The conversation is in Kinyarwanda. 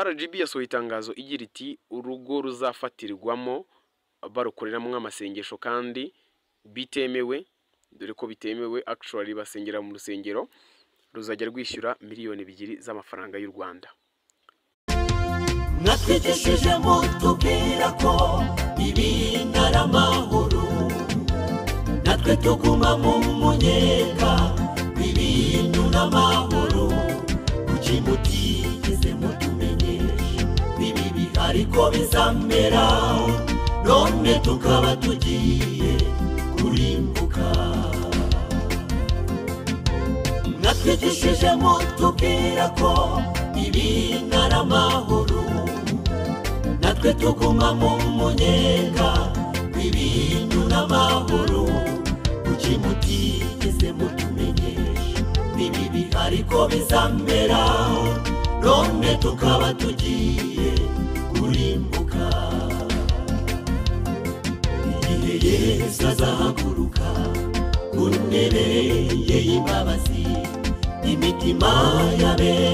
RGB yasohoye itangazo igira iti urugo ruzafatirwamo barukoreramo amasengesho kandi bitemewe, dore ko bitemewe actually basengera mu rusengero, ruzajya rwishyura miliyoni 2 z'amafaranga y'u Rwanda. Natwigishije mutubwira ko ibintu ari amahoro, natwe tuguma mu munyenga ibintu n'amahoro, kuki mutigeze mutumenyesha bibi ariko bizamera, none tukaba tugiye kurimbuka. Natwigishije mutubwira ko ibintu ari amahoro, natwe tuguma mu munyenga ibintu n'amahoro, kuki mutigeze mutumenyesha bibi ariko bizamera, none tukaba tugiye kurimbuka. Igihe Yesu azahaguruka ku ntebe ye y'imbabazi, imitima y'abera